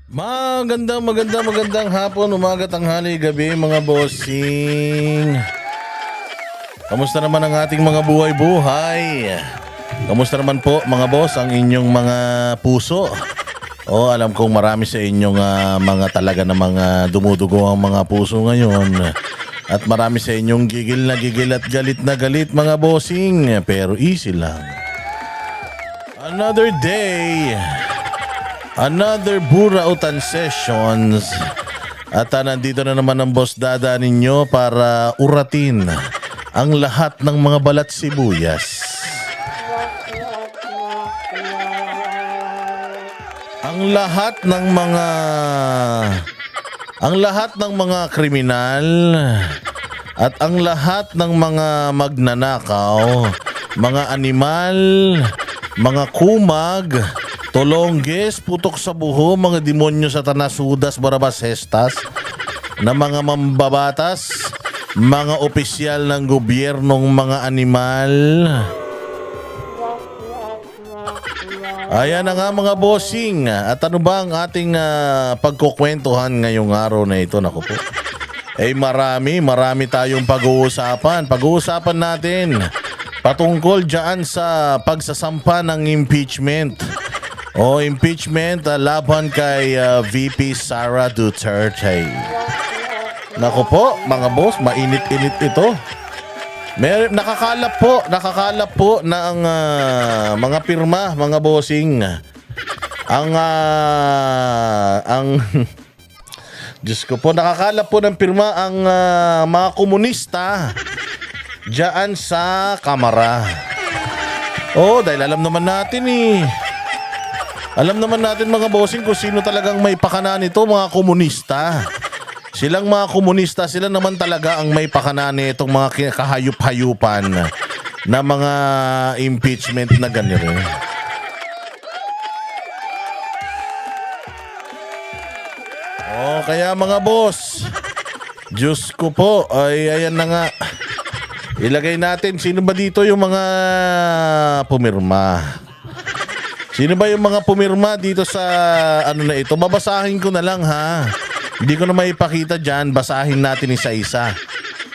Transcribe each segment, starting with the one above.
Magandang hapon, umaga, tanghali, gabi mga bossing. Kamusta naman ang ating mga buhay-buhay? Kamusta naman po mga boss ang inyong mga puso? Alam kong marami sa inyong mga talaga na mga dumudugo ang mga puso ngayon. At marami sa inyong gigil at galit na galit mga bossing. Pero easy lang. Another day. Another Burautan Sessions. At nandito na naman ang Boss Dada ninyo para uratin ang lahat ng mga balat sibuyas. Ang lahat ng mga kriminal at ang lahat ng mga magnanakaw, mga animal, mga kumag, tolongges, putok sa buho, mga demonyo sa tanasudas, barabas hestas, na mga mambabatas, mga opisyal ng gobyernong mga animal. Ayan na nga mga bossing. At ano ba ang ating pagkukwentuhan ngayong araw na ito? Naku po. Marami tayong pag-uusapan. Pag-uusapan natin patungkol dyan sa pagsasampa ng impeachment. Impeachment laban kay VP Sara Duterte. Naku po, mga boss, mainit-init ito. Nakakalap po na ang mga pirma, mga bossing. Ang Diyos ko po, nakakalap po ng pirma ang mga komunista diyan sa Kamara. Dahil alam naman natin Alam naman natin mga bossing kung sino talagang may pakana nito, mga komunista. Silang mga komunista, sila naman talaga ang may pakana nitong mga kahayup-hayupan na mga impeachment na ganito. Kaya mga boss, Diyos ko po, ayan na nga. Ilagay natin, sino ba dito yung mga pumirma? Sino ba yung mga pumirma dito sa ano na ito? Babasahin ko na lang ha. Hindi ko na maipakita dyan. Basahin natin isa-isa.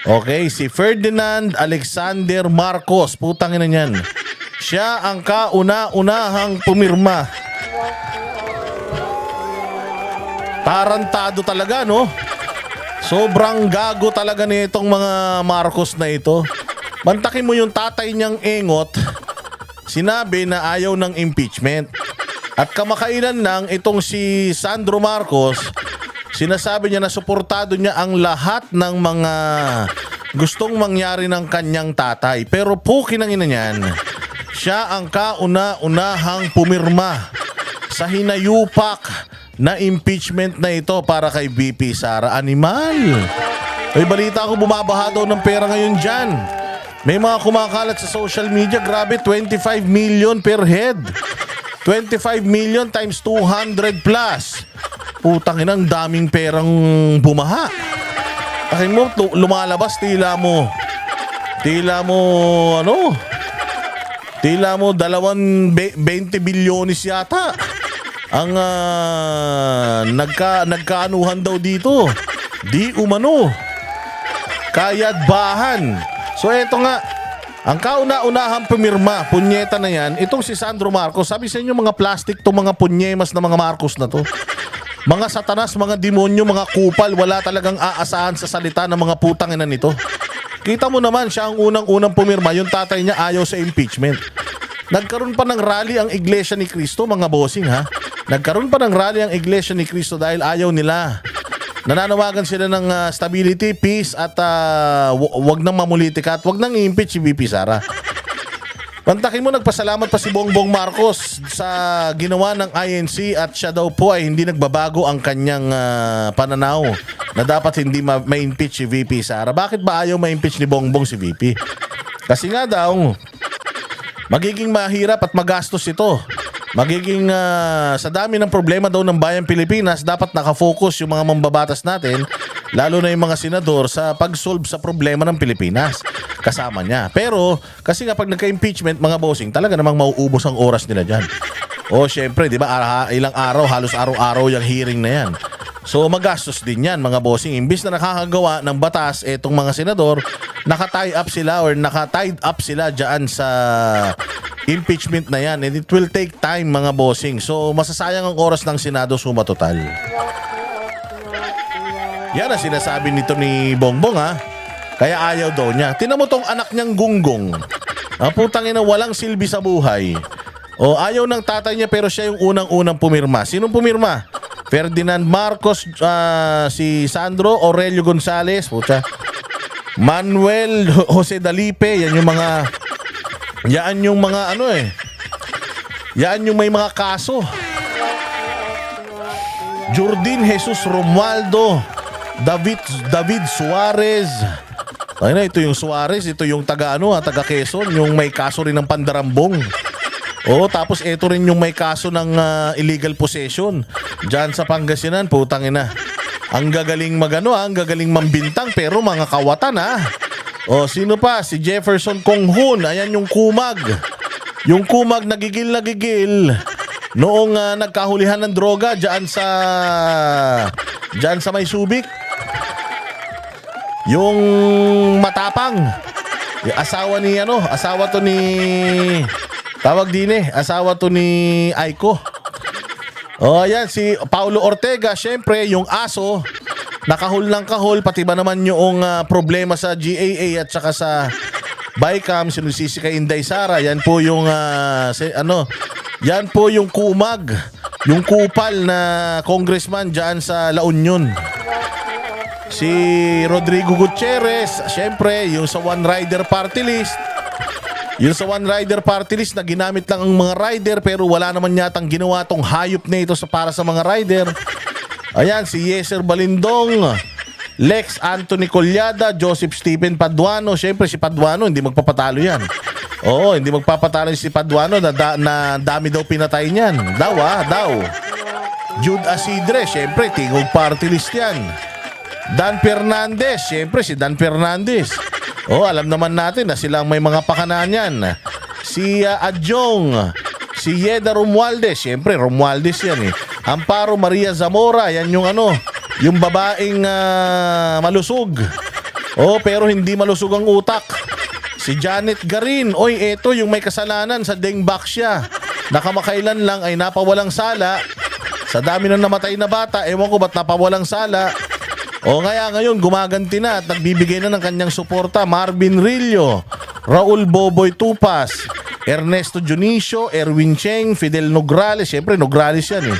Okay, si Ferdinand Alexander Marcos. Putang ina niyan. Siya ang kauna-unahang pumirma. Tarantado talaga, no? Sobrang gago talaga nitong mga Marcos na ito. Bantakin mo yung tatay niyang engot. Sinabi na ayaw ng impeachment. At kamakailan lang itong si Sandro Marcos, sinasabi niya na suportado niya ang lahat ng mga gustong mangyari ng kanyang tatay. Pero pukin ang ina niyan, siya ang kauna-unahang pumirma sa hinayupak na impeachment na ito para kay VP Sara. Animal! Balita ko bumabaha daw ng pera ngayon dyan. May mga kumakalat sa social media, grabe, 25 million per head. 25 million times 200 plus. Putang ina, ang daming perang bumaha. Takin mo, lumalabas, tila mo 20 bilyonis yata. Ang nagkaanuhan daw dito. Di umano. Kayad bahan. So eto nga, ang kauna-unahang pumirma, punyeta na yan, itong si Sandro Marcos. Sabi sa inyo mga plastic to, mga punyemas na mga Marcos na to. Mga satanas, mga demonyo, mga kupal, wala talagang aasahan sa salita ng mga putang ina nito. Kita mo naman, siya ang unang-unang pumirma, yung tatay niya ayaw sa impeachment. Nagkaroon pa ng rally ang Iglesia ni Cristo, mga bossing ha. Nagkaroon pa ng rally ang Iglesia ni Cristo dahil ayaw nila. Nananawagan sila ng stability, peace at wag nang mamulitika at wag nang i-impeach si VP Sara. Pantakin mo, nagpasalamat pa si Bongbong Marcos sa ginawa ng INC at siya daw po ay hindi nagbabago ang kanyang pananaw na dapat hindi ma-impeach si VP Sara. Bakit ba ayaw ma-impeach ni Bongbong si VP? Kasi nga daw, magiging mahirap at magastos ito. Magiging sa dami ng problema daw ng bayang Pilipinas, dapat nakafocus yung mga mambabatas natin, lalo na yung mga senador, sa pag-solve sa problema ng Pilipinas. Kasama niya. Pero, kasi nga pag nagka-impeachment, mga bossing, talaga namang mauubos ang oras nila dyan. O syempre, di ba, ilang araw, halos araw-araw yung hearing na yan. So magastos din yan mga bossing. Imbis na nakakagawa ng batas etong mga senador, naka-tie up sila or naka-tied up sila dyan sa impeachment na yan. And it will take time mga bossing. So masasayang ang oras ng Senado suma total. Yan ang sinasabi nito ni Bongbong ha. Kaya ayaw daw niya. Tinan mo tong anak niyang gunggong. Putang ina, walang silbi sa buhay. O ayaw ng tatay niya pero siya yung unang-unang pumirma. Sinong pumirma? Ferdinand Marcos, si Sandro Aurelio Gonzales, pucha. Manuel Jose Dalipe, yan yung mga yan yung may mga kaso. Jordin Jesus Romualdo, David Suarez. Ay na, ito yung Suarez, ito yung taga Quezon, yung may kaso rin ng pandarambong. Tapos ito rin yung may kaso ng illegal possession diyan sa Pangasinan, putang ina. Ang gagaling ang gagaling mambintang pero mga kawatan ha. Sino pa? Si Jefferson Conghun, ayan yung kumag. Yung kumag nagigil noong nagkahulihan ng droga diyan sa May Subic. Yung matapang. Yung asawa to ni Aiko. Ayan, si Paulo Ortega, syempre, yung aso, nakahul ng kahul, pati ba naman yung problema sa GAA at saka sa BICAM, sinusisi kay Inday Sara, yan po yung, yan po yung kumag, yung kupal na congressman dyan sa La Union. Si Rodrigo Gutierrez, syempre, yung sa One Rider Party List, na ginamit lang ang mga rider pero wala naman yatang ginawa tong hayop na ito para sa mga rider. Ayan, si Yeser Balindong, Lex Anthony Collada, Joseph Stephen Paduano. Siyempre si Paduano hindi magpapatalo yan. Hindi magpapatalo si Paduano na dami daw pinatay niyan. Daw. Jude Asidre, siyempre tingog party list yan. Dan Fernandez, siyempre si Dan Fernandez. Alam naman natin na silang may mga pakanan yan. Si Adjong, si Yeda Romualdez, siyempre Romualdez yan eh. Amparo Maria Zamora, yan yung yung babaeng malusog. Pero hindi malusog ang utak. Si Janet Garin, eto yung may kasalanan sa dengbak siya. Nakamakailan lang ay napawalang sala. Sa dami ng namatay na bata, ewan ko ba't napawalang sala. Kaya ngayon gumaganti na at nagbibigay na ng kanyang suporta. Marvin Rillo, Raul Boboy Tupas, Ernesto Junicio, Erwin Cheng, Fidel Nograles, siyempre Nograles yan eh.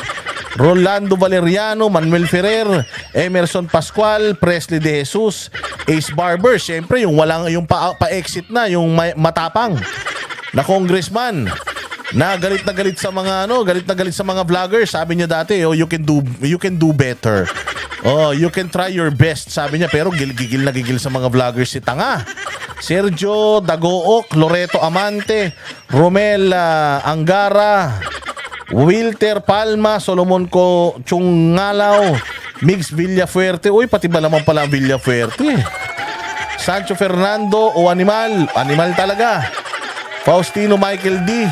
Rolando Valeriano, Manuel Ferrer, Emerson Pascual, Presley De Jesus, Ace Barber, siyempre yung pa-exit na, yung matapang na congressman. Galit sa mga galit sa mga vloggers. Sabi niya dati, you can do better. You can try your best, sabi niya, pero gigil sa mga vloggers si tanga. Sergio Dagook, Loreto Amante, Romel Angara, Wilter Palma, Solomon Chungalaw, Mix Villafuerte. Pati ba naman pala ang Villafuerte? Sancho Fernando o Animal talaga. Faustino Michael D,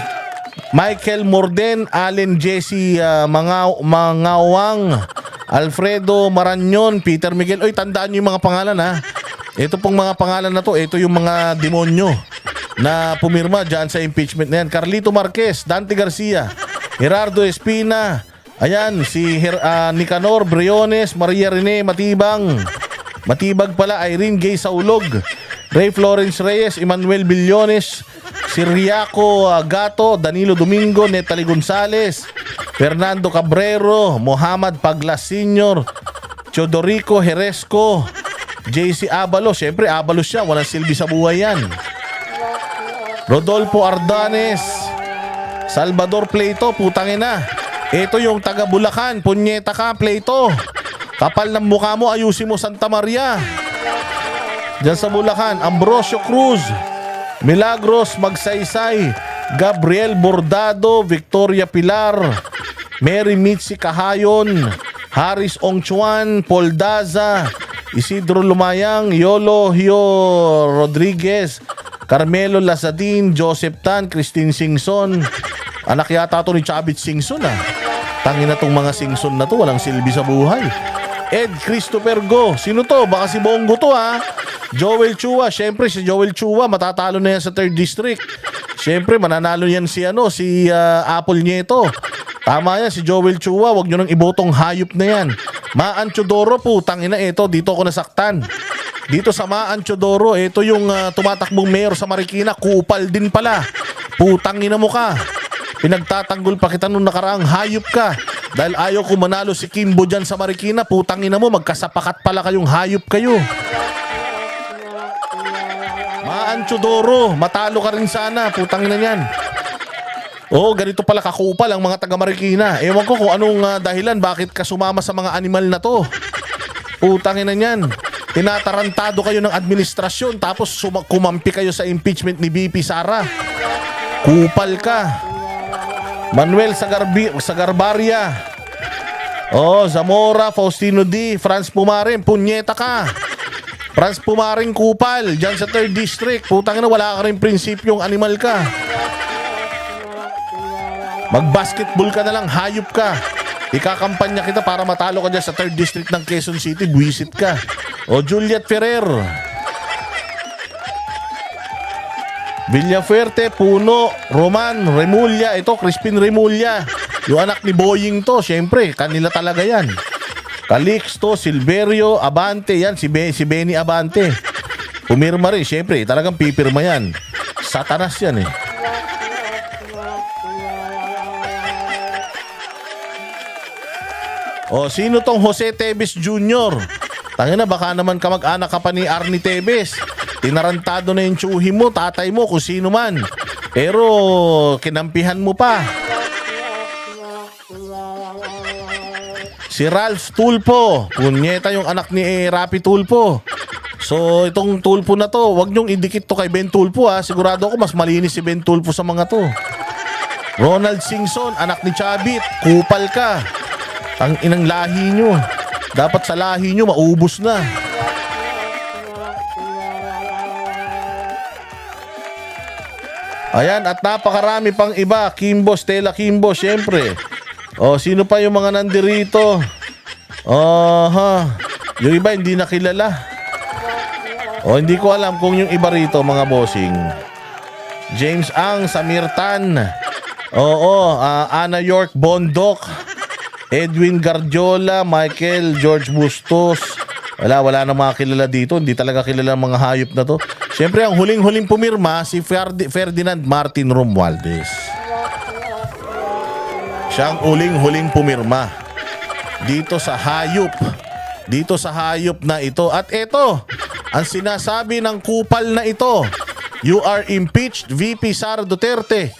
Michael Morden, Allen Jesse Mangawang, Alfredo Maranyon, Peter Miguel. Tandaan niyo yung mga pangalan ha. Ito pong mga pangalan na to, ito yung mga demonyo na pumirma dyan sa impeachment na yan. Carlito Marquez, Dante Garcia, Gerardo Espina, ayan, si Nicanor Briones, Maria Rene Matibag pala, Irene Gay Saulog, Ray Florence Reyes, Emmanuel Billones, Siriaco Gato, Danilo Domingo, Netali Gonzales, Fernando Cabrero, Muhammad Paglas Sr., Teodorico Heresco, JC Abalos. Siyempre, Abalos siya. Walang silbi sa buhay yan. Rodolfo Ardanes, Salvador Pleito, putangina. Ito yung taga Bulacan. Punyeta ka, Pleito. Kapal ng mukha mo, ayusin mo Santa Maria. Diyan sa Bulacan. Ambrosio Cruz, Milagros Magsaysay, Gabriel Bordado, Victoria Pilar, Mary Mitzi Kahayon, Haris Ongchuan, Paul Daza, Isidro Lumayang, Yolo Hio Rodriguez, Carmelo Lazadin, Joseph Tan, Christine Singson, Anak yata to ni Chavit Singson ah. Tangina tong mga Singson na to, walang silbi sa buhay. Ed Christopher Go. Sino to? Baka si Bongo to ha. Joel Chua. Siyempre si Joel Chua matatalo na yan sa 3rd District. Siyempre mananalo yan si Apple Nieto. Tama yan si Joel Chua. Huwag nyo nang ibotong hayop na yan. Maan Chodoro po. Tangina ito. Dito ako nasaktan. Dito sa Maan Chodoro. Ito yung tumatakbong mayor sa Marikina. Kupal din pala. Putangina mo ka. Pinagtatanggol pa kita nung nakaraang hayop ka. Dahil ayaw ko manalo si Kimbo dyan sa Marikina, putangina mo, magkasapakat pala kayong hayop kayo. Maan Chodoro, matalo ka rin sana, putangina niyan. Oo, ganito pala kakupal ang mga taga Marikina. Ewan ko kung anong dahilan bakit ka sumama sa mga animal na to. Putangina niyan. Tinatarantado kayo ng administrasyon tapos kumampi kayo sa impeachment ni VP Sara. Kupal ka. Manuel Sagarbaria. Zamora, Faustino D, Franz Pumarin, punyeta ka. Franz Pumarin kupal, dyan sa 3rd District. Putang ina, wala ka rin prinsipyong animal ka. Mag-basketball ka na lang, hayop ka. Ikakampanya kita para matalo ka dyan sa 3rd District ng Quezon City, buwisit ka. Juliet Ferrer. Villafuerte, Puno, Roman, Remulla. Ito, Crispin Remulla. Yung anak ni Boying to, syempre, kanila talaga yan. Calixto, Silverio, Abante. Yan, si Benny Abante. Pumirma rin, syempre, talagang pipirma yan. Satanas yan eh. Sino tong Jose Tevez Jr.? Tangina, baka naman kamag-anak ka pa ni Arnie Tevez. Tinarantado na yung tsuhi mo, tatay mo, kung sino man. Pero, kinampihan mo pa. Si Ralph Tulfo. Punyeta yung anak ni Rapi Tulfo. So, itong Tulfo na to, wag nyong idikit to kay Ben Tulfo ha. Sigurado ako mas malinis si Ben Tulfo sa mga to. Ronald Singson, anak ni Chavit. Kupal ka. Ang inang lahi nyo. Dapat sa lahi nyo, maubos na. Ayan, at napakarami pang iba. Kimbo, Stella Kimbo, syempre. Sino pa yung mga nandirito? Yung iba hindi nakilala. Hindi ko alam kung yung iba rito, mga bossing. James Ang, Samir Tan. Ana York Bondok. Edwin Gardiola, Michael George Bustos. Wala na mga kilala dito. Hindi talaga kilala mga hayop na to. Siyempre, ang huling-huling pumirma, si Ferdinand Martin Romualdez. Siya ang huling-huling pumirma. Dito sa hayop. Dito sa hayop na ito. At ito, ang sinasabi ng kupal na ito. You are impeached, VP Sara Duterte.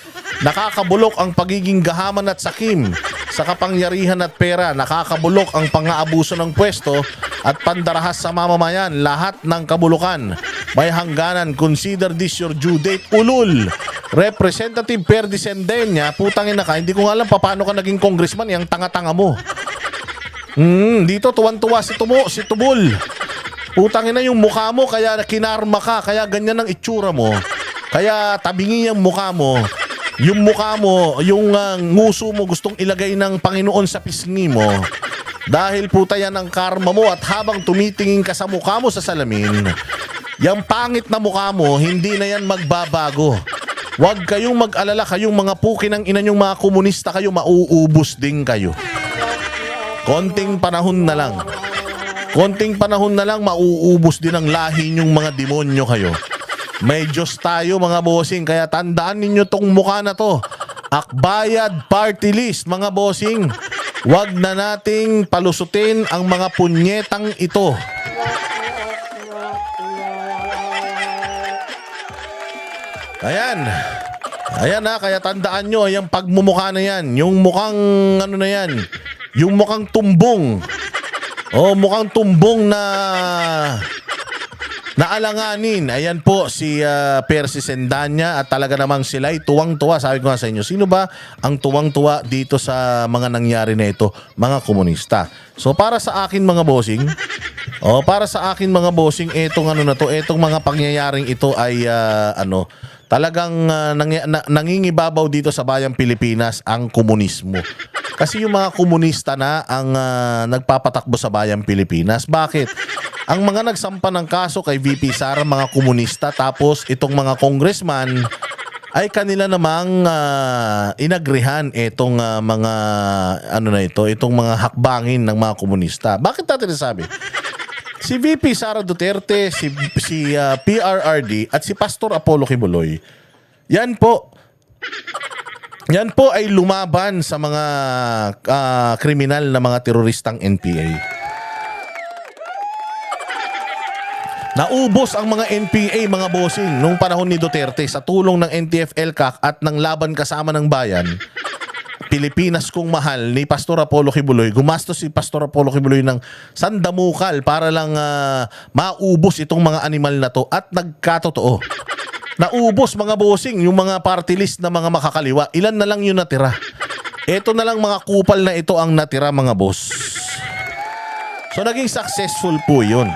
Nakakabulok ang pagiging gahaman at sakim sa kapangyarihan at pera. Nakakabulok ang pang-aabuso ng pwesto at pandarahas sa mamamayan. Lahat ng kabulukan may hangganan. Consider this your due date. Ulul. Representative Perdi Sendenya. Putangin na ka. Hindi ko nga alam paano ka naging congressman. Yang tanga-tanga mo. Dito tuwan-tuwa si Tubol. Putangin na yung mukha mo. Kaya kinarma ka. Kaya ganyan ang itsura mo. Kaya tabingi yung mukha mo. Yung mukha mo, yung nguso mo gustong ilagay ng Panginoon sa pisngi mo. Dahil puta yan ang karma mo at habang tumitingin ka sa mukha mo sa salamin, yung pangit na mukha mo, hindi na yan magbabago. Huwag kayong mag-alala, kayong mga puki ng ina nyong mga komunista kayo, mauubos din kayo. Konting panahon na lang. Konting panahon na lang, mauubos din ang lahi nyong mga demonyo kayo. May Diyos tayo mga bossing, kaya tandaan ninyo tong mukha na to. Akbayad Party List mga bossing. Huwag na nating palusutin ang mga punyetang ito. Ayan. Ayan ha, kaya tandaan nyo, yung pagmumukha na yan, yung mukhang ano na yan, yung mukhang tumbong. Mukhang tumbong na naalanganin. Ayan po si Percy Sendanya at talaga namang sila'y tuwang-tuwa. Sabi ko nga sa inyo, sino ba ang tuwang-tuwa dito sa mga nangyari na ito? Mga komunista. So para sa akin mga bossing, etong ano na to, etong mga pangyayaring ito ay talagang nangingibabaw dito sa bayang Pilipinas ang komunismo. Kasi yung mga komunista na ang nagpapatakbo sa bayang Pilipinas. Bakit? Ang mga nagsampa ng kaso kay VP Sara, mga komunista, tapos itong mga congressman ay kanila namang inagrihan itong mga itong mga hakbangin ng mga komunista. Bakit natin nasabi? Si VP Sara Duterte, si PRRD at si Pastor Apollo Kibuloy, yan po ay lumaban sa mga kriminal na mga teroristang NPA. Naubos ang mga NPA, mga bossing, nung panahon ni Duterte sa tulong ng NTF-ELCAC at ng Laban Kasama ng Bayan. Pilipinas Kong Mahal ni Pastor Apollo Kibuloy. Gumastos si Pastor Apollo Kibuloy ng sandamukal para lang maubos itong mga animal na to, at nagkatotoo. Naubos, mga bossing, yung mga party list na mga makakaliwa. Ilan na lang yung natira. Ito na lang mga kupal na ito ang natira, mga boss. So naging successful po yun.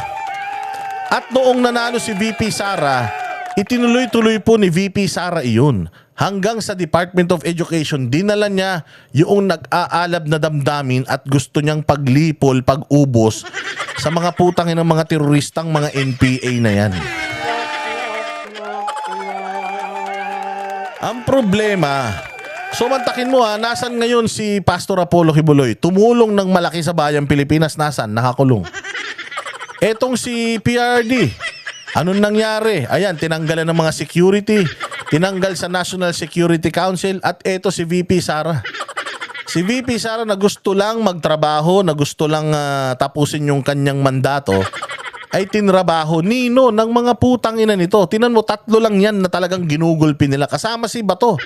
At noong nanalo si VP Sara, itinuloy-tuloy po ni VP Sara iyon. Hanggang sa Department of Education, dinala niya yung nag-aalab na damdamin at gusto niyang paglipol, pag-ubos sa mga putangin ng mga teroristang mga NPA na yan. Ang problema, sumantakin mo nasan ngayon si Pastor Apollo Kibuloy? Tumulong ng malaki sa bayang Pilipinas, nasan? Nakakulong. Etong si PRD, anong nangyari? Ayan, tinanggalan ng mga security, tinanggal sa National Security Council, at eto si VP Sara. Si VP Sara na gusto lang magtrabaho, na gusto lang tapusin yung kanyang mandato, ay tinrabaho nino ng mga putang ina nito. Tinan mo, 3 lang yan na talagang ginugulpi nila. Kasama si Bato.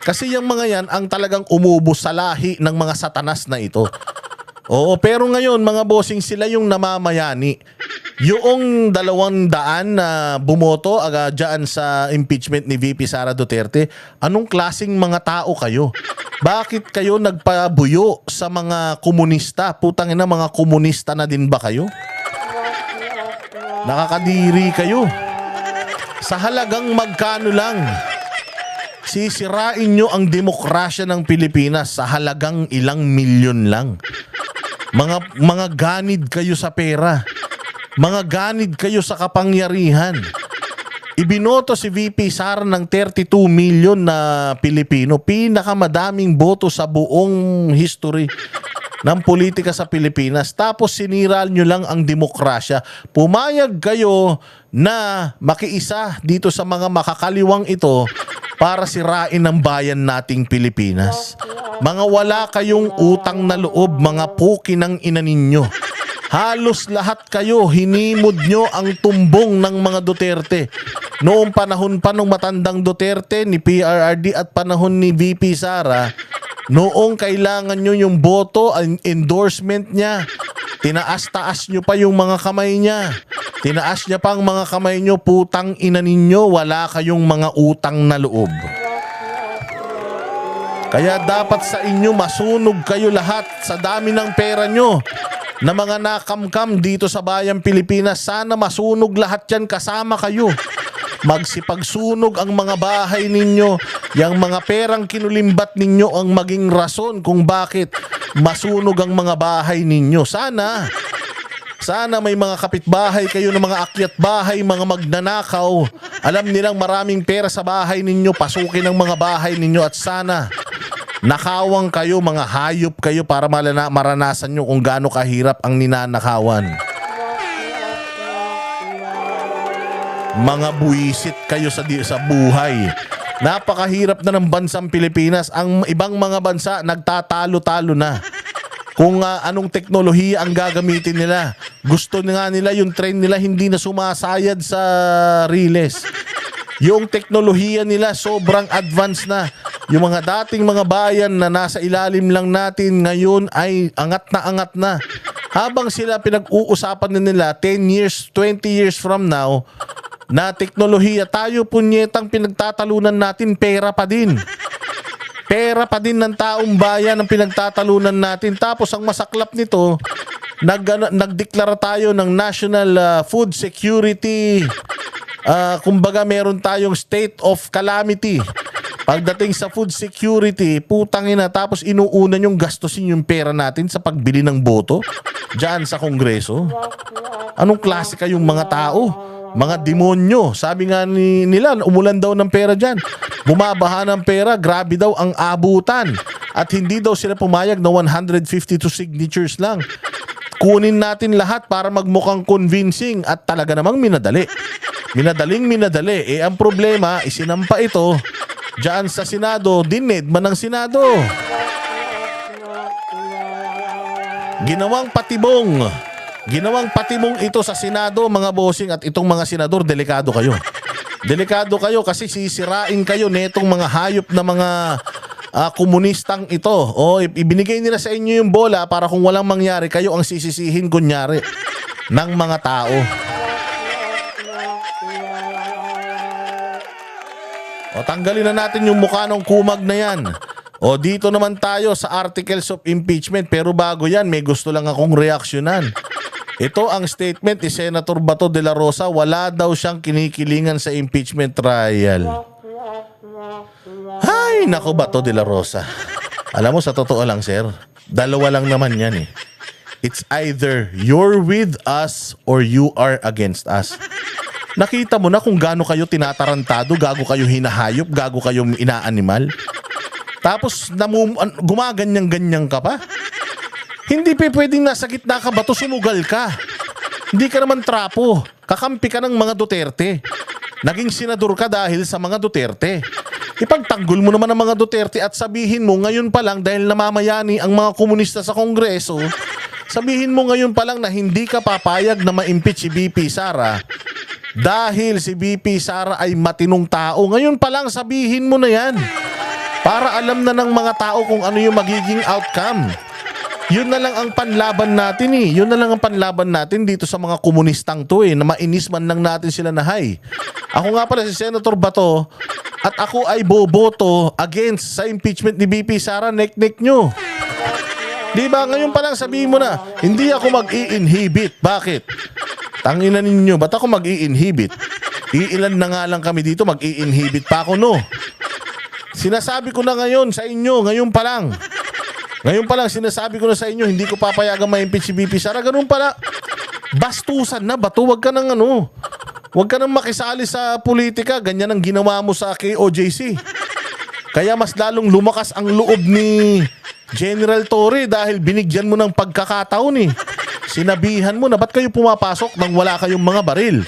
Kasi yung mga yan ang talagang umubos sa lahi ng mga satanas na ito. Oo, pero ngayon, mga bossing, sila yung namamayani. Yung 200 na bumoto dyan sa impeachment ni VP Sara Duterte, anong klaseng mga tao kayo? Bakit kayo nagpabuyo sa mga komunista? Putang ina, mga komunista na din ba kayo? Nakakadiri kayo. Sa halagang magkano lang sisirain nyo ang demokrasya ng Pilipinas sa halagang ilang milyon lang. Mga ganid kayo sa pera. Mga ganid kayo sa kapangyarihan. Ibinoto si VP Sara ng 32 million na Pilipino. Pinakamadaming boto sa buong history ng politika sa Pilipinas. Tapos sinira nyo lang ang demokrasya. Pumayag kayo na makiisa dito sa mga makakaliwang ito para sirain ang bayan nating Pilipinas. Mga wala kayong utang na loob, mga puki ng ina ninyo. Halos lahat kayo, hinimod nyo ang tumbong ng mga Duterte. Noong panahon pa ng matandang Duterte, ni PRRD at panahon ni VP Sara, noong kailangan nyo yung boto, ang endorsement niya, tinaas-taas nyo pa yung mga kamay niya. Tinaas niya pa ang mga kamay nyo, putang ina ninyo, wala kayong mga utang na loob. Kaya dapat sa inyo masunog kayo lahat sa dami ng pera nyo na mga nakamkam dito sa bayang Pilipinas. Sana masunog lahat yan, kasama kayo. Magsipagsunog ang mga bahay ninyo. Yang mga perang kinulimbat ninyo ang maging rason kung bakit masunog ang mga bahay ninyo. Sana may mga kapitbahay kayo ng mga akyat bahay, mga magnanakaw. Alam nilang maraming pera sa bahay ninyo, pasukin ang mga bahay ninyo, at sana nakawang kayo, mga hayop kayo, para maranasan nyo kung gaano kahirap ang ninanakawan. Mga buwisit kayo sa buhay. Napakahirap na ng bansang Pilipinas. Ang ibang mga bansa nagtatalo-talo na kung anong teknolohiya ang gagamitin nila. Gusto nga nila yung train nila hindi na sumasayad sa riles. Yung teknolohiya nila sobrang advanced na. Yung mga dating mga bayan na nasa ilalim lang natin ngayon ay angat na. Habang sila pinag-uusapan na nila 10 years, 20 years from now na teknolohiya, tayo punyetang pinagtatalunan natin, pera pa din. Pera pa din ng taong bayan ang pinagtatalunan natin. Tapos ang masaklap nito, nagdeklara tayo ng National Food Security kumbaga meron tayong state of calamity. Pagdating sa food security, putang ina, tapos inuuna yung gastusin yung pera natin sa pagbili ng boto dyan sa Kongreso. Anong klase kayong mga tao? Mga demonyo. Sabi nga nila, umulan daw ng pera dyan. Bumabaha ng pera, grabe daw ang abutan. At hindi daw sila pumayag na 152 signatures lang. Kunin natin lahat para magmukhang convincing at talaga namang minadali. Minadali. Ang problema, isinampa ito diyan sa Senado, dinedma ng Senado. Ginawang patibong ito sa Senado, mga bossing, at itong mga senador, delikado kayo. Delikado kayo kasi sisirain kayo netong mga hayop na mga komunistang ito. O, ibinigay nila sa inyo yung bola para kung walang mangyari, kayo ang sisisihin kunyari ng mga tao. O, tanggalin na natin yung mukha ng kumag na yan. O, dito naman tayo sa articles of impeachment. Pero bago yan, may gusto lang akong reaksyonan. Ito ang statement ni Senator Bato de la Rosa. Wala daw siyang kinikilingan sa impeachment trial. Ay, nako, Bato de la Rosa. Alam mo, sa totoo lang, sir, dalawa lang naman yan eh. It's either you're with us or you are against us. Nakita mo na kung gaano kayo tinatarantado, gago kayo hinahayop, gago kayo inaanimal. Tapos gumaganyan-ganyan ka pa. Hindi pa pwedeng nasa gitna ka, Bato, sumugal ka. Hindi ka naman trapo. Kakampi ka ng mga Duterte. Naging senador ka dahil sa mga Duterte. Ipagtanggol mo naman ang mga Duterte at sabihin mo ngayon pa lang dahil namamayani ang mga komunista sa Kongreso, sabihin mo ngayon pa lang na hindi ka papayag na ma-impeach si VP Sara dahil si VP Sara ay matinong tao. Ngayon pa lang sabihin mo na yan para alam na ng mga tao kung ano yung magiging outcome. Yun na lang ang panlaban natin eh. Yun na lang ang panlaban natin dito sa mga komunistang to eh, na mainis man lang natin sila na hay. Ako nga pala si Senator Bato at ako ay boboto against sa impeachment ni VP Sara. Nek-nek nyo. Diba? Ngayon pa lang sabihin mo na, hindi ako mag-i-inhibit. Bakit? Tangina ninyo, ba't ako mag-i-inhibit? Iilan na nga lang kami dito, mag-i-inhibit pa ako, no? Sinasabi ko na ngayon sa inyo, ngayon pa lang. Ngayon pa lang, sinasabi ko na sa inyo, hindi ko papayagan ma-impeach si VP Sara. Ganun pala. Bastusan na, Bato. Huwag ka nang huwag ka nang makisali sa politika. Ganyan ang ginawa mo sa KOJC. Kaya mas lalong lumakas ang loob ni General Torre dahil binigyan mo ng pagkakataon eh. Sinabihan mo na ba't kayo pumapasok nang wala kayong mga baril?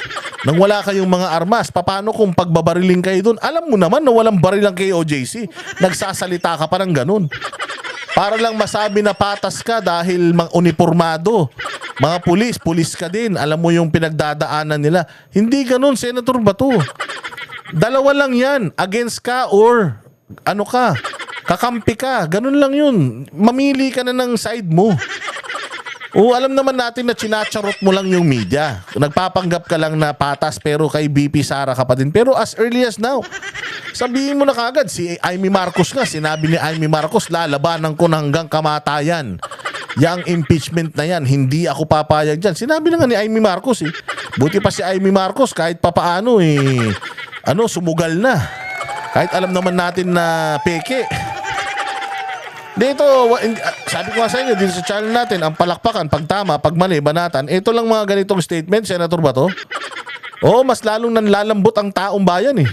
Nang wala kayong mga armas? Paano kung pagbabariling kayo doon? Alam mo naman na walang baril ang KOJC. Nagsasalita ka pa ng ganun. Para lang masabi na patas ka dahil unipormado. Mga pulis ka din. Alam mo yung pinagdadaanan nila. Hindi ganun, Senator Bato. Dalawa lang yan. Against ka or ano ka? Kakampi ka. Ganun lang yun. Mamili ka na ng side mo. O alam naman natin na chinacharot mo lang yung media. Nagpapanggap ka lang na patas pero kay VP Sara ka pa din. Pero as early as now, sabihin mo na kagad, si Amy Marcos nga, sinabi ni Amy Marcos, lalabanan ko na hanggang kamatayan. Yang impeachment na yan, hindi ako papayag dyan. Sinabi na nga ni Amy Marcos eh. Buti pa si Amy Marcos kahit papaano eh, sumugal na. Kahit alam naman natin na peke. Dito, sabi ko nga sa inyo, dito sa channel natin, ang palakpakan, pag tama, pag mali, banatan, ito lang mga ganitong statement, Senator Bato. Oo, mas lalong nanlalambot ang taong bayan eh.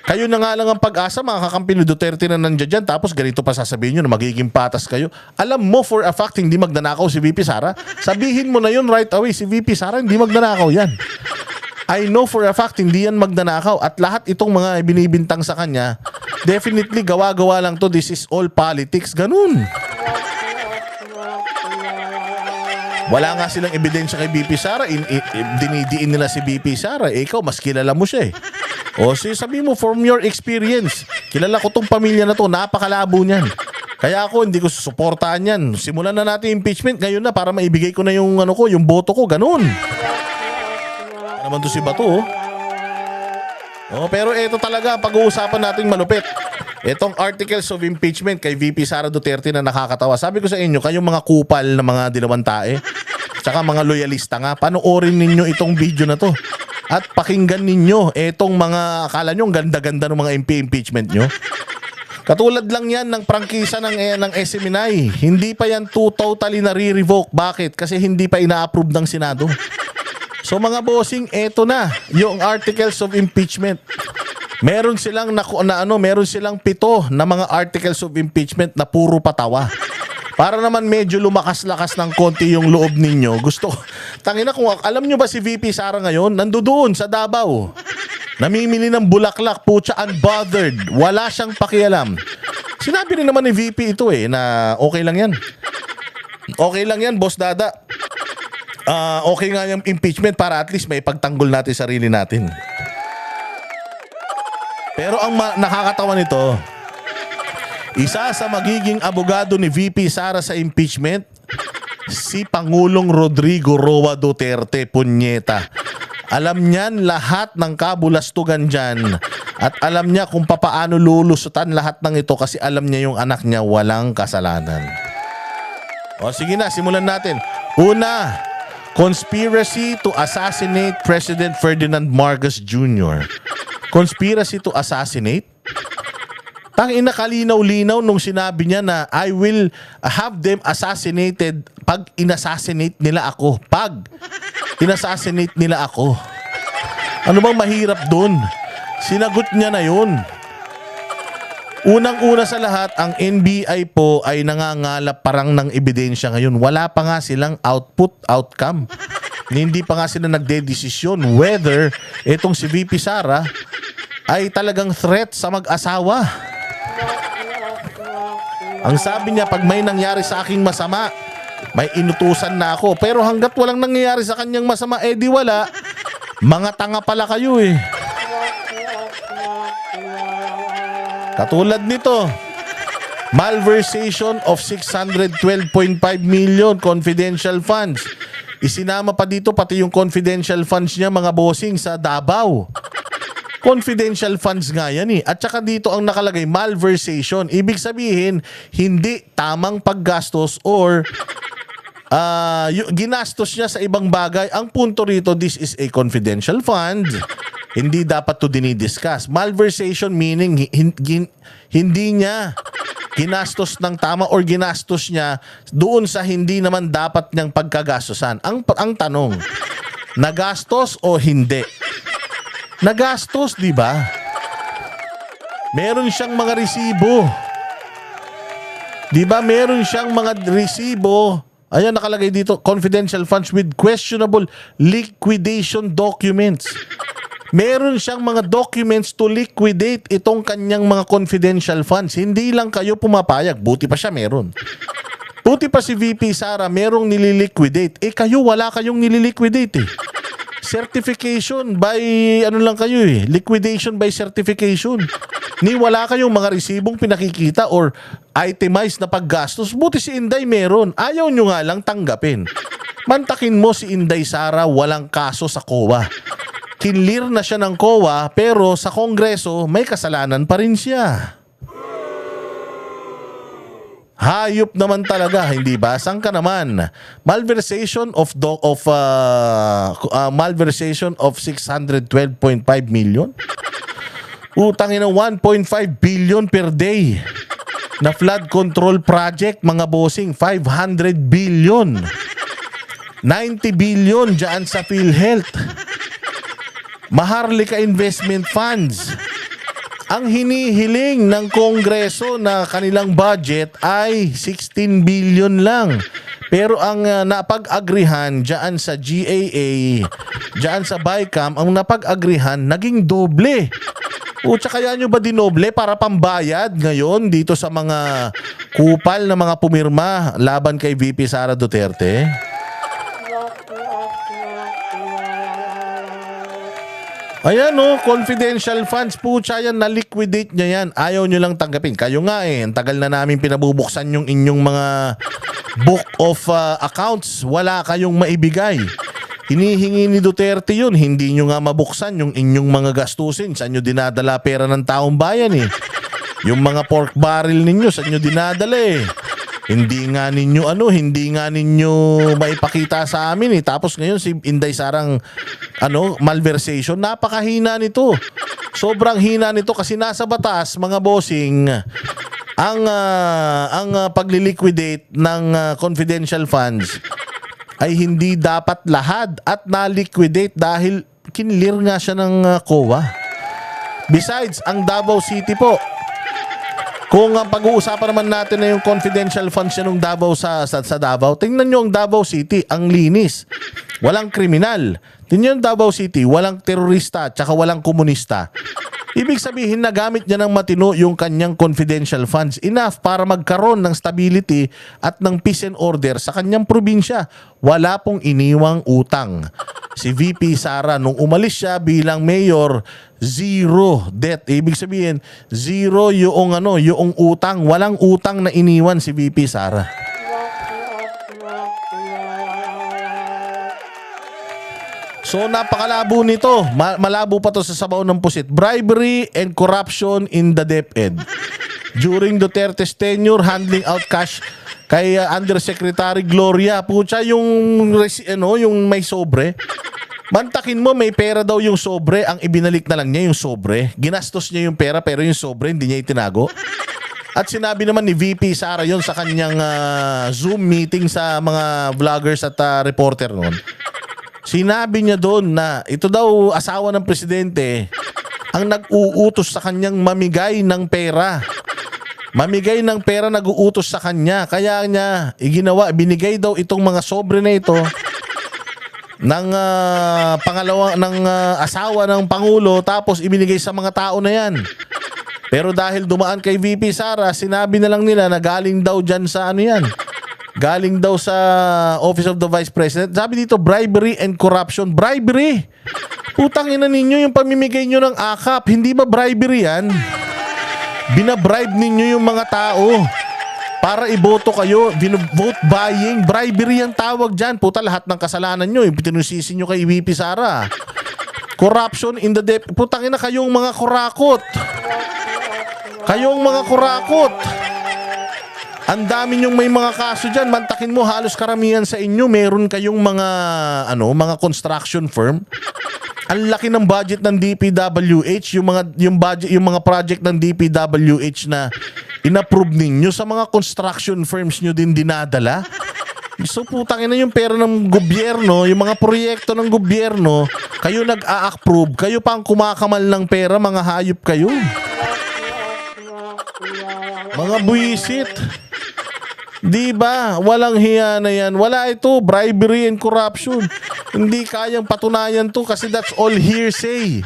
Kayo na nga lang ang pag-asa, mga kakampi ni Duterte na nandiyan dyan, tapos ganito pa sasabihin nyo na magiging patas kayo. Alam mo for a fact, hindi magnanakaw si VP Sara. Sabihin mo na yun right away, si VP Sara, hindi magnanakaw yan. I know for a fact, hindi yan magnanakaw. At lahat itong mga binibintang sa kanya, definitely gawa-gawa lang to. This is all politics. Ganun. Wala nga silang ebidensya kay BP Sara. Dinidiin nila si BP Sara. Ikaw, mas kilala mo siya eh. O sabi mo, from your experience, kilala ko tong pamilya na to. Napakalabo niyan. Kaya ako, hindi ko susuportahan yan. Simulan na natin impeachment ngayon na para maibigay ko na yung, yung boto ko. Ganun. Ano naman to si Bato, oh. Oh, pero ito talaga pag-uusapan natin malupit. Itong articles of impeachment kay VP Sara Duterte na nakakatawa. Sabi ko sa inyo, kayong mga kupal na mga dinawantae, tsaka mga loyalista nga, panoorin ninyo itong video na to. at pakinggan ninyo etong mga, akala nyo, ang ganda-ganda ng mga MP impeachment nyo. Katulad lang yan ng prangkisa ng SMNI. Hindi pa yan totally na-revoke. Bakit? Kasi hindi pa ina-approve ng Senado. So mga bossing, eto na yung articles of impeachment. Meron silang meron silang 7 na mga articles of impeachment na puro patawa. Para naman medyo lumakas-lakas ng konti yung loob ninyo. Tangina, kung alam nyo ba si VP Sara ngayon, nandoon sa Davao. Namimili ng bulaklak, putya, unbothered. Wala siyang pakialam. Sinabi rin naman ni VP ito na okay lang yan. Okay lang yan, Boss Dada. Okay nga yung impeachment para at least may pagtanggol natin sarili natin. Pero ang nakakatawa nito, isa sa magiging abogado ni VP Sara sa impeachment, si Pangulong Rodrigo Roa Duterte, punyeta. Alam niyan lahat ng kabulastugan dyan at alam niya kung papaano lulusutan lahat ng ito kasi alam niya yung anak niya walang kasalanan. O sige na, simulan natin. Una, conspiracy to assassinate President Ferdinand Marcos Jr. Conspiracy to assassinate? Tangina, kalinaw-linaw nung sinabi niya na I will have them assassinated pag inassassinate nila ako. Pag inassassinate nila ako. Ano bang mahirap dun? Sinagot niya na yun. Unang-una sa lahat, ang NBI po ay nangangalap parang ng ebidensya ngayon. Wala pa nga silang outcome. Hindi pa nga sila nagdedesisyon whether itong si VP Sara ay talagang threat sa mag-asawa. Ang sabi niya, pag may nangyari sa aking masama, may inutusan na ako. Pero hanggat walang nangyayari sa kanyang masama, di wala. Mga tanga pala kayo Katulad nito, malversation of 612.5 million confidential funds. Isinama pa dito pati yung confidential funds niya, mga bossing, sa Davao. Confidential funds nga yan At saka dito ang nakalagay, malversation. Ibig sabihin, hindi tamang paggastos or ginastos niya sa ibang bagay. Ang punto rito, this is a confidential fund. Hindi dapat to dinidiscuss. Malversation meaning hindi niya ginastos ng tama or ginastos niya doon sa hindi naman dapat niyang pagkagastosan. Ang tanong, nagastos o hindi? Nagastos, di ba? Meron siyang mga resibo. Di ba? Meron siyang mga resibo. Ayan, nakalagay dito, confidential funds with questionable liquidation documents. Meron siyang mga documents to liquidate itong kanyang mga confidential funds. Hindi lang kayo pumapayag. Buti pa siya meron. Buti pa si VP Sara merong nililiquidate. Kayo wala kayong nililiquidate Certification by liquidation by certification. Ni wala kayong mga resibong pinakikita or itemized na paggastos. Buti si Inday meron. Ayaw nyo nga lang tanggapin. Mantakin mo si Inday Sara, walang kaso sa COA. Kinlir na siya ng COA pero sa Kongreso may kasalanan pa rin siya. Hayop naman talaga, hindi ba? Saan ka naman? Malversation of malversation of 612.5 million? Utangin ng 1.5 billion per day. Na flood control project, mga bossing, 500 billion. 90 billion dyan sa PhilHealth. Maharlika Investment Funds. Ang hinihiling ng Kongreso na kanilang budget ay 16 billion lang. Pero ang napag-agrihan dyan sa GAA, dyan sa BICAM, ang napag-agrihan naging doble. O tsaka kaya nyo ba dinoble para pambayad ngayon dito sa mga kupal na mga pumirma laban kay VP Sara Duterte? Ayan confidential funds po siya yan, na-liquidate niya yan. Ayaw nyo lang tanggapin. Kayo nga ang tagal na namin pinabubuksan yung inyong mga book of accounts. Wala kayong maibigay. Hinihingi ni Duterte yun. Hindi nyo nga mabuksan yung inyong mga gastusin. Saan nyo dinadala pera ng taong bayan Yung mga pork barrel ninyo, saan nyo dinadala Hindi nga ninyo maipakita sa amin eh. Tapos ngayon si Inday Sarang malversation, napakahina nito. Sobrang hina nito kasi nasa batas, mga bossing, ang pagliliquidate ng confidential funds ay hindi dapat lahad at na-liquidate dahil kinlir nga siya ng COA. Besides, ang Davao City po, kung ang pag-uusapan naman natin na yung confidential funds ng Davao sa Davao, tingnan nyo ang Davao City, ang linis. Walang kriminal. Tingnan yung Davao City, walang terorista, tsaka walang komunista. Ibig sabihin na gamit niya ng matino yung kanyang confidential funds. Enough para magkaroon ng stability at ng peace and order sa kanyang probinsya. Wala pong iniwang utang. Si VP Sara, nung umalis siya bilang mayor, zero debt. Ibig sabihin, zero yung utang. Walang utang na iniwan si VP Sara. So napakalabo nito. Malabo pa to sa sabaw ng pusit. Bribery and corruption in the DepEd. During Duterte's tenure, handling out cash kay Undersecretary Gloria. Pucha, yung may sobre. Mantakin mo, may pera daw yung sobre. Ang ibinalik na lang niya yung sobre. Ginastos niya yung pera pero yung sobre hindi niya itinago. At sinabi naman ni VP Sara yon sa kanyang Zoom meeting sa mga vloggers at reporter noon. Sinabi niya doon na ito daw asawa ng presidente ang nag-uutos sa kanyang mamigay ng pera. Mamigay ng pera, nag-uutos sa kanya. Kaya niya binigay daw itong mga sobre na ito ng asawa ng Pangulo, tapos ibinigay sa mga tao na yan. Pero dahil dumaan kay VP Sara, sinabi na lang nila na galing daw dyan sa galing daw sa Office of the Vice President. Sabi dito, bribery and corruption. Bribery! Putang ina ninyo yung pamimigay nyo ng akap. Hindi ba bribery yan? Binabribe ninyo yung mga tao para iboto kayo. Vote buying. Bribery ang tawag dyan. Puta, lahat ng kasalanan nyo, pinusisi nyo kay VP Sara. Corruption in the putang ina, kayong mga kurakot. Kayong mga kurakot. Ang dami nyong may mga kaso dyan. Mantakin mo, halos karamihan sa inyo meron kayong mga construction firm. Ang laki ng budget ng DPWH, yung mga project ng DPWH na inapprove ninyo sa mga construction firms nyo din dinadala. So putang ina, yung pera ng gobyerno, yung mga proyekto ng gobyerno, kayo nag-a-approve, kayo pa ang kumakamal ng pera, mga hayop kayo. Mga buwisit. Di ba? Walang hiya na yan. Wala ito. Bribery and corruption. Hindi kayang patunayan to kasi that's all hearsay.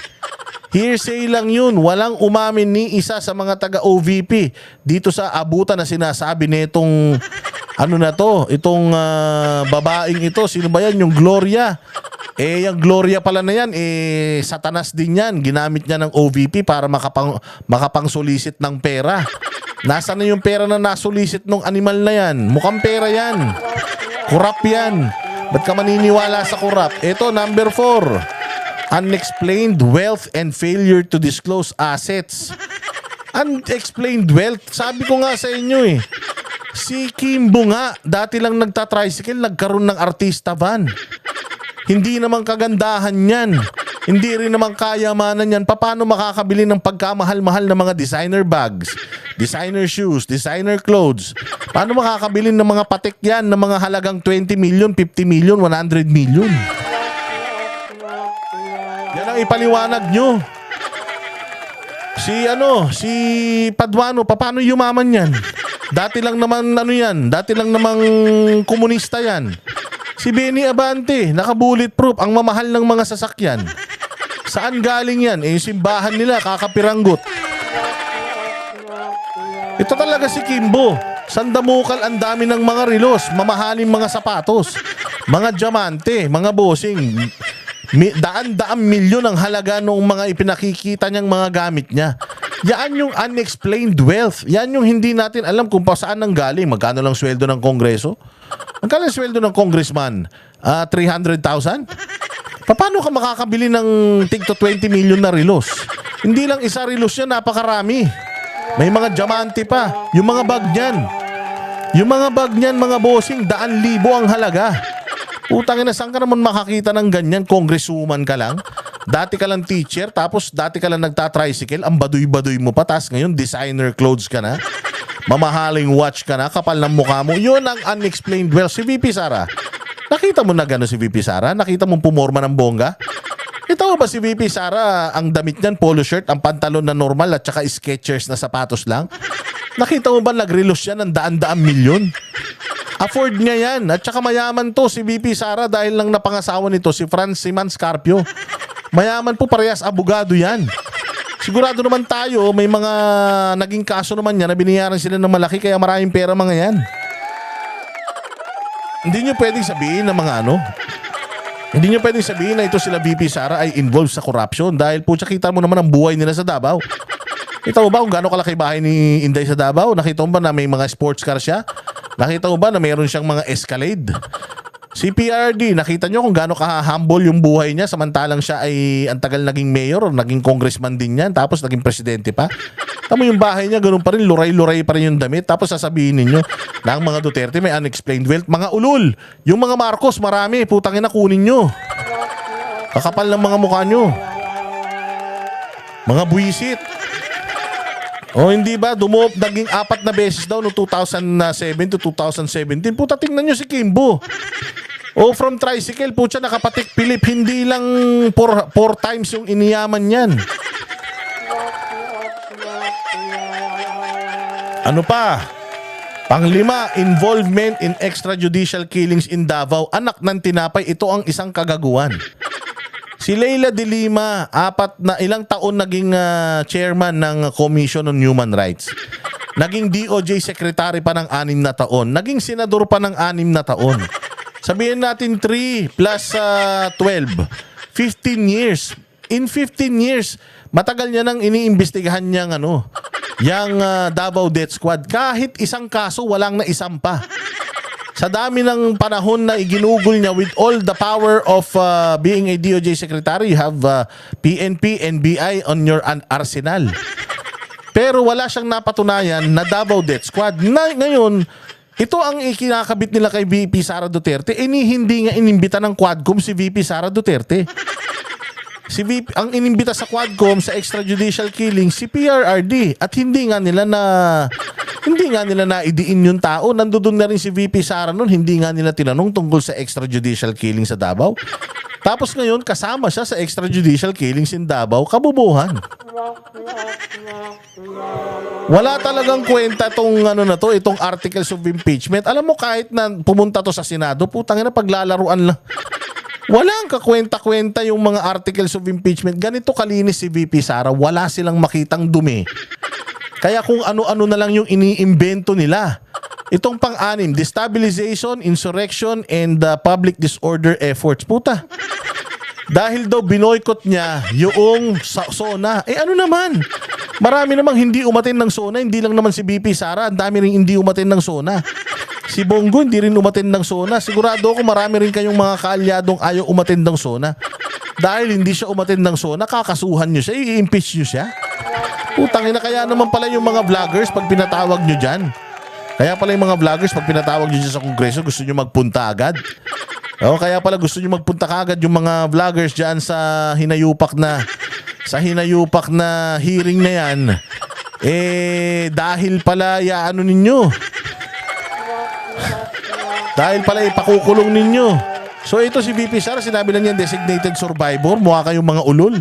Hearsay lang yun. Walang umamin ni isa sa mga taga-OVP dito sa abutan na sinasabi nitong itong babaeng ito. Sino ba yan? Yung Gloria. Yung Gloria pala na yan, satanas din yan. Ginamit niya ng OVP para makapang-solicit ng pera. Nasaan na yung pera na nasulisit nung animal na yan? Mukhang pera yan. Kurap yan. Ba't ka maniniwala sa kurap? Ito, number 4. Unexplained wealth and failure to disclose assets. Unexplained wealth? Sabi ko nga sa inyo si Kimbo nga, dati lang nagtatricycle, nagkaroon ng artista van. Hindi naman kagandahan yan. Hindi rin naman kayamanan yan. Paano makakabili ng pagkamahal-mahal na mga designer bags, designer shoes, designer clothes? Paano makakabili ng mga patik yan na mga halagang 20 million, 50 million, 100 million? Yan ang ipaliwanag nyo. Si Paduano, paano yumaman yan? Dati lang naman dati lang namang komunista yan. Si Benny Abante, naka-bulletproof, ang mamahal ng mga sasakyan. Saan galing yan? Yung simbahan nila, kakapiranggot. Ito talaga si Kimbo. Sandamukal, ang dami ng mga relos, mamahaling mga sapatos, mga diamante, mga bossing. Daan-daang milyon ang halaga ng mga ipinakikita niyang mga gamit niya. Yan yung unexplained wealth. Yan yung hindi natin alam kung saan nang galing. Magkano lang sweldo ng Kongreso? Magkano ang sweldo ng congressman? 300,000? Paano ka makakabili ng tig to 20 million na relos? Hindi lang isa relos yan, napakarami. May mga diamante pa. Yung mga bag niyan. Yung mga bag niyan, mga bossing, 100,000 ang halaga. Utang ina, saan ka naman makakita ng ganyan? Congresswoman ka lang. Dati ka lang teacher, tapos dati ka lang nagta-tricycle, ang baduy-baduy mo pa, tapos ngayon designer clothes ka na. Mamahaling watch ka na, kapal ng mukha mo. Yun ang unexplained wealth. Si VP Sara, nakita mo na gano'n si VP Sara? Nakita mo pumorma ng bongga? Ito ba si VP Sara, ang damit niyan, polo shirt, ang pantalon na normal at saka Skechers na sapatos lang? Nakita mo ba nag-relos siya ng daan-daang milyon? Afford niya yan. At saka mayaman to si VP Sara dahil lang napangasawa nito si Franciman Scarpio. Mayaman po, parehas abogado yan. Sigurado naman tayo may mga naging kaso naman yan na binayaran sila ng malaki kaya maraming pera mga yan. Hindi nyo pwedeng sabihin na mga ano. Hindi nyo pwedeng sabihin na ito sila VP Sara ay involved sa corruption dahil po kita mo naman ang buhay nila sa Davao. Kita mo ba kung gaano kalaki bahay ni Inday sa Davao? Nakita mo ba na may mga sports car siya? Nakita mo ba na mayroon siyang mga Escalade? Si PRD, nakita nyo kung gaano ka-humble yung buhay niya samantalang siya ay ang tagal naging mayor o naging congressman din yan tapos naging presidente pa. Tama yung bahay niya, ganun pa rin, luray-luray pa rin yung damit. Tapos sasabihin ninyo na ang mga Duterte may unexplained wealth. Mga ulul, yung mga Marcos marami, putangin na kunin nyo. Kakapal ng mga mukha nyo. Mga buwisit. O hindi ba, naging 4 na beses daw no 2007 to 2017. Puta, tingnan nyo si Kimbo. O from tricycle, puta, nakapatik Philip, hindi lang 4 times yung iniyaman yan. Ano pa? Panglima, involvement in extrajudicial killings in Davao. Anak ng tinapay, ito ang isang kagaguhan. Si Leila de Lima, ilang taon naging chairman ng Commission on Human Rights. Naging DOJ secretary pa ng 6 na taon. Naging senador pa ng 6 na taon. Sabihin natin 3 plus 12. 15 years. In 15 years, matagal niya nang iniimbestigahan niyang yang Davao Death Squad. Kahit isang kaso, walang naisampa. Sa dami ng panahon na iginugol niya with all the power of being a DOJ secretary, you have PNP, NBI on your arsenal. Pero wala siyang napatunayan na Davao Death Squad. Ngayon, ito ang ikinakabit nila kay VP Sara Duterte. Hindi nga inimbita ng Quadcom si VP Sara Duterte. Ang inimbita sa Quadcom sa extrajudicial killing si PRRD at hindi nga nila naidiin yung tao. Nandoon na rin si VP Sara noon, hindi nga nila tinanong tungkol sa extrajudicial killing sa Davao. Tapos ngayon kasama siya sa extrajudicial killings in Davao, kabubuhan. Wala talagang kwenta itong articles of impeachment. Alam mo, kahit na pumunta to sa Senado, putang ina, paglalaruan lang. Walang kakwenta-kwenta yung mga articles of impeachment. Ganito kalinis si VP Sara, wala silang makitang dumi. Kaya kung ano-ano na lang yung iniimbento nila. Itong pang-6, destabilization, insurrection, and public disorder efforts. Puta. Dahil daw binoykot niya yung SONA. Ano naman? Marami namang hindi umatin ng SONA. Hindi lang naman si VP Sara. Ang dami rin hindi umatin ng SONA. Si Bongo hindi rin umatin ng SONA. Sigurado ako marami rin kayong mga kaalyadong ayaw umatin ng SONA. Dahil hindi siya umatin ng SONA, kakasuhan nyo siya, i-impeach nyo siya. Putang ina, kaya naman pala yung mga vloggers pag pinatawag nyo dyan. Kaya pala yung mga vloggers pag pinatawag nyo dyan sa Kongreso, gusto nyo magpunta agad. Kaya pala gusto nyo magpunta agad yung mga vloggers dyan sa hinayupak na hearing na yan. Dahil pala dahil pala ipakukulong ninyo. So ito si VP Sara, sinabi lang niya designated survivor. Mukha kayong mga ulol.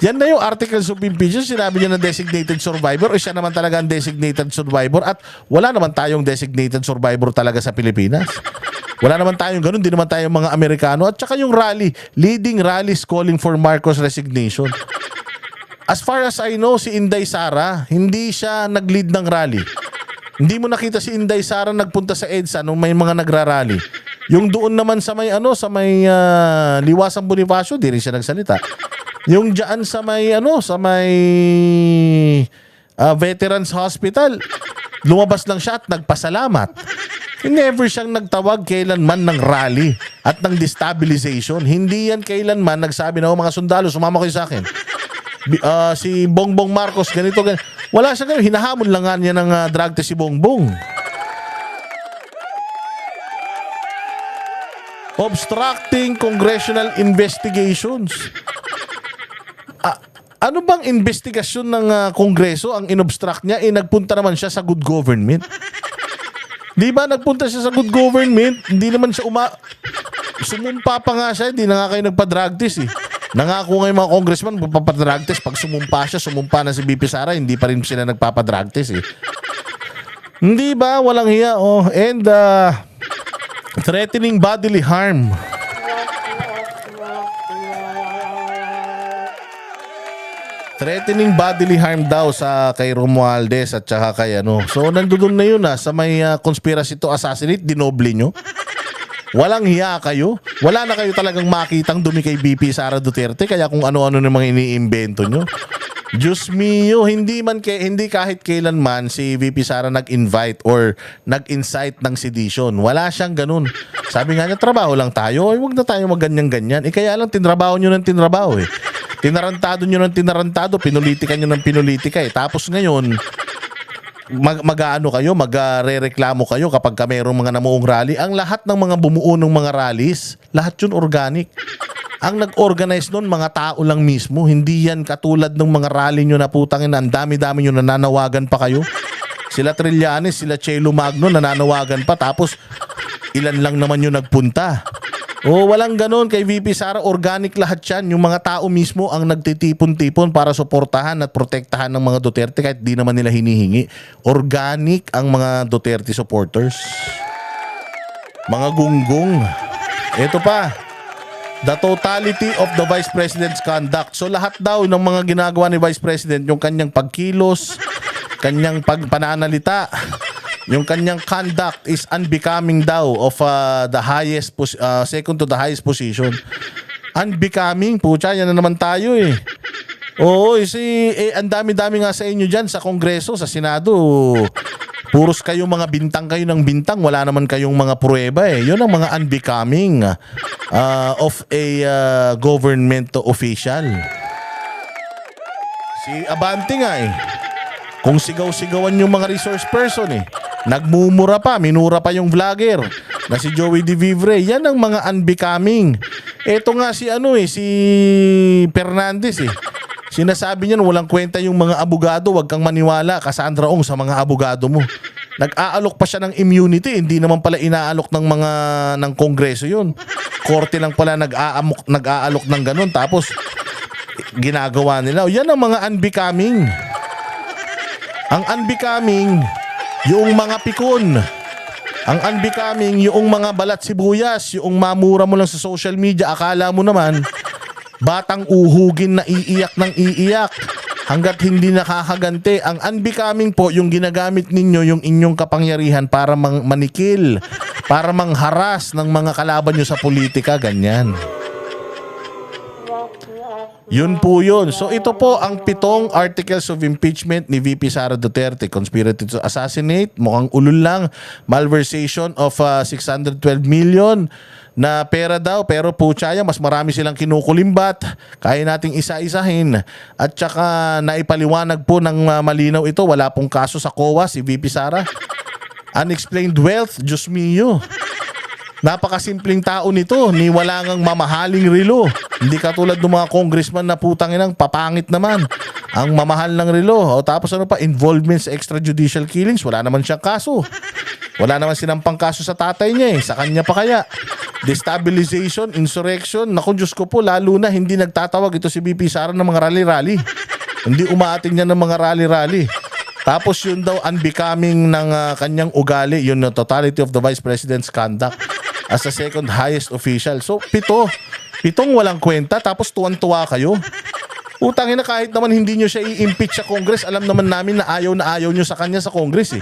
Yan na yung articles of impeachment. Sinabi niya na designated survivor. Siya naman talaga ang designated survivor. At wala naman tayong designated survivor talaga sa Pilipinas. Wala naman tayong ganun. Di naman tayong mga Amerikano. At saka yung leading rallies calling for Marcos resignation. As far as I know, si Inday Sara, hindi siya nag-lead ng rally. Hindi mo nakita si Inday Sara nagpunta sa EDSA nung may mga nagrarally. Yung doon naman sa may Liwasang Bonifacio, di rin siya nagsalita. Yung diyan sa may Veterans Hospital, lumabas lang siya at nagpasalamat. Never siyang nagtawag kailanman ng rally at ng destabilization. Hindi yan kailanman nagsabi na mga sundalo, sumama kayo sa akin. Si Bongbong Marcos ganito. Wala siya ganun. Hinahamon lang nga niya ng drug test si Bongbong. Obstructing congressional investigations. Ano bang investigasyon ng Kongreso ang inobstruct niya? Nagpunta naman siya sa good government. Di ba nagpunta siya sa good government? Hindi naman siya sumumpa pa nga siya. Hindi na nga kayo nagpa-drug test eh. Nangako nga yung mga congressman magpapadrug test. Pag sumumpa na si VP Sara, hindi pa rin sila nagpapadrug test eh. Hindi ba? Walang hiya. Oh. And threatening bodily harm. Threatening bodily harm daw sa kay Romualdez at saka kay ano. So nandoon na yun sa may conspiracy to assassinate, dinoble nyo. Walang hiya kayo. Wala na kayo talagang makitang dumi kay BP Sara Duterte kaya kung ano-ano ng mga iniimbento nyo. Diyos mio, hindi kahit kailanman si VP Sara nag-invite or nag-incite ng sedition. Wala siyang ganun. Sabi nga niya, trabaho lang tayo. Ay, huwag na tayo magganyan-ganyan. Kaya lang tinrabaho nyo ng tinrabaho eh. Tinarantado nyo ng tinarantado, pinulitika nyo ng pinulitika eh. Tapos ngayon, magre-reklamo kayo kapag mayroong mga namuong rally. Ang lahat ng mga bumuo ng mga rallies, lahat yun organic. Ang nag-organize nun, mga tao lang mismo. Hindi yan katulad ng mga rally nyo na putangin na ang dami-dami nyo nananawagan pa kayo. Sila Trillanes, sila Chelo Magno nananawagan pa. Tapos ilan lang naman yung nagpunta. Walang ganun kay VP Sara. Organic lahat yan. Yung mga tao mismo ang nagtitipon-tipon para suportahan at protektahan ng mga Duterte kahit di naman nila hinihingi. Organic ang mga Duterte supporters. Mga gunggong. Ito pa. The totality of the Vice President's conduct. So lahat daw ng mga ginagawa ni Vice President, yung kanyang pagkilos, kanyang pananalita, yung kanyang conduct is unbecoming daw of the highest second to the highest position. Unbecoming, pucha, yan na naman tayo eh. Oo, ang dami-dami nga sa inyo dyan sa Kongreso, sa Senado. Puros kayo mga bintang kayo ng bintang, wala naman kayong mga pruweba eh. Yun ang mga unbecoming of a government official. Si Abante nga eh. Kung sigaw-sigawan yung mga resource person eh. Nagmumura pa, minura pa yung vlogger na si Joey De Vivre. Yan ang mga unbecoming. Ito nga si si Fernandez eh. Sinasabi niyan walang kwenta yung mga abogado, wag kang maniwala, Cassandra Ong, sa mga abogado mo. Nag-aalok pa siya ng immunity, hindi naman pala inaalok ng Kongreso yun. Korte lang pala nag-aalok ng ganun, tapos ginagawa nila. Yan ang mga unbecoming. Ang unbecoming, yung mga pikon. Ang unbecoming, yung mga balat sibuyas, yung mamura mo lang sa social media, akala mo naman, batang uhugin na iiyak ng iiyak hanggat hindi nakakaganti. Ang unbecoming po, yung ginagamit ninyo yung inyong kapangyarihan para manikil, para mangharas ng mga kalaban nyo sa politika, ganyan. Yun po yun. So ito po ang 7 articles of impeachment ni VP Sara Duterte. Conspiracy to assassinate, mukhang ulul lang, malversation of 612 million na pera daw, pero puchaya, mas marami silang kinukulimbat. Kaya nating isa-isahin. At saka naipaliwanag po ng malinaw ito, wala pong kaso sa COA si VP Sara. Unexplained wealth, Diyos mio. Napakasimpleng tao nito, ni wala ngang mamahaling relo. Hindi katulad ng mga congressman na putanginang papangit naman. Ang mamahal ng relo. O tapos ano pa, involvement sa extrajudicial killings, wala naman siyang kaso. Wala naman sinampang kaso sa tatay niya eh. Sa kanya pa kaya. Destabilization, insurrection. Naku, Diyos ko po, lalo na hindi nagtatawag ito si VP Sara ng mga rally-rally. Hindi umaating niya ng mga rally-rally. Tapos yun daw unbecoming ng kanyang ugali, yun the totality of the Vice President's conduct as the second highest official. So, 7 walang kwenta, tapos tuwan-tuwa kayo. Utangin na, kahit naman hindi nyo siya i-impeach sa Congress, alam naman namin na ayaw nyo sa kanya sa Congress eh.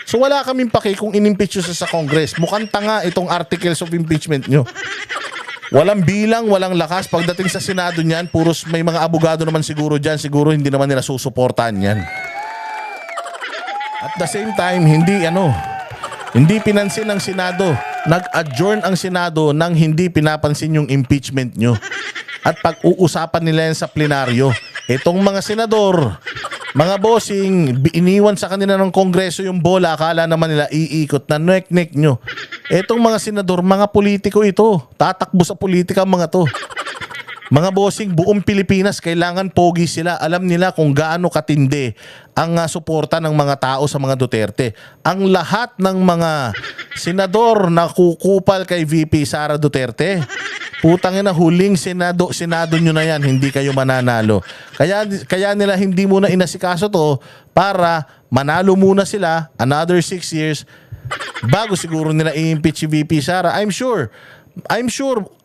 So wala kaming paki kung in-impeach nyo sa Congress. Mukhang tanga itong articles of impeachment nyo. Walang bilang, walang lakas. Pagdating sa Senado niyan, puros may mga abogado naman siguro dyan. Siguro hindi naman nila susuportahan yan. At the same time, hindi pinansin ng Senado. Nag-adjourn ang Senado nang hindi pinapansin yung impeachment nyo. At pag-uusapan nila yan sa plenaryo, itong mga senador, Mga bossing, iniwan sa kanila ng Kongreso yung bola, akala naman nila iikot na nek-nek nyo. Etong mga senador, mga politiko ito. Tatakbo sa politika ang mga to. Mga bossing, buong Pilipinas, kailangan pogi sila. Alam nila kung gaano katindi ang suporta ng mga tao sa mga Duterte. Ang lahat ng mga senador na kukupal kay VP Sara Duterte, putang ina, huling senado nyo na yan, hindi kayo mananalo. Kaya nila hindi muna inasikaso to para manalo muna sila another 6 years bago siguro nila i-impeach si VP Sara. I'm sure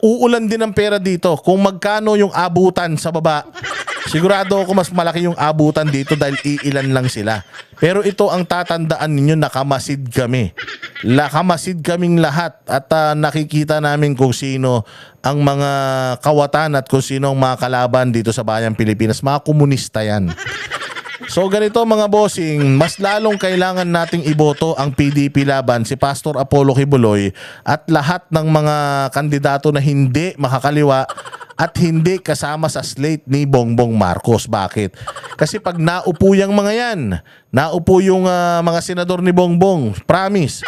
uulan din ng pera dito. Kung magkano yung abutan sa baba, sigurado ako mas malaki yung abutan dito dahil iilan lang sila. Pero ito ang tatandaan ninyo, nakamasid kami. Nakamasid kaming lahat at nakikita namin kung sino ang mga kawatan at kung sino ang mga kalaban dito sa bayang Pilipinas. Mga komunista yan. So ganito mga bossing, mas lalong kailangan nating iboto ang PDP laban si Pastor Apollo Kibuloy at lahat ng mga kandidato na hindi makakaliwa at hindi kasama sa slate ni Bongbong Marcos. Bakit? Kasi pag naupo yung mga yan, naupo yung mga senador ni Bongbong, promise,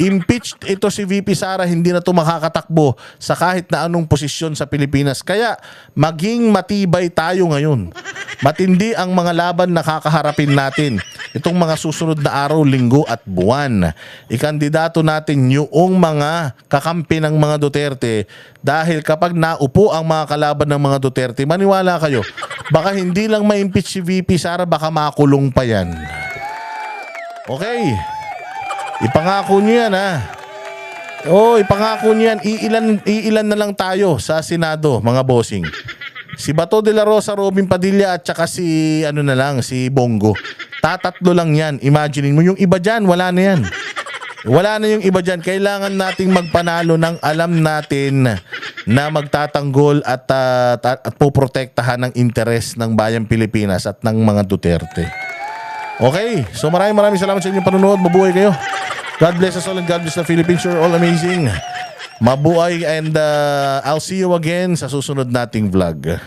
impeached ito si VP Sara, hindi na ito makakatakbo sa kahit na anong posisyon sa Pilipinas. Kaya maging matibay tayo ngayon. Matindi ang mga laban na kakaharapin natin itong mga susunod na araw, linggo at buwan. Ikandidato natin yung mga kakampi ng mga Duterte dahil kapag naupo ang mga kalaban ng mga Duterte, maniwala kayo, baka hindi lang ma-impeach si VP Sara, baka makulong pa yan. Okay. Ipangako nyo yan, ha? Oo, ipangako nyo yan. Iilan na lang tayo sa Senado, mga bossing. Si Bato de la Rosa, Robin Padilla at saka si si Bongo. Tatatlo lang yan. Imagine mo, yung iba dyan, wala na yan. Wala na yung iba dyan. Kailangan nating magpanalo ng alam natin na magtatanggol at poprotektahan ng interes ng bayang Pilipinas at ng mga Duterte. Okay, so maraming salamat sa inyong panunood. Mabuhay kayo. God bless us all and God bless the Philippines. You're all amazing. Mabuhay and I'll see you again sa susunod nating vlog.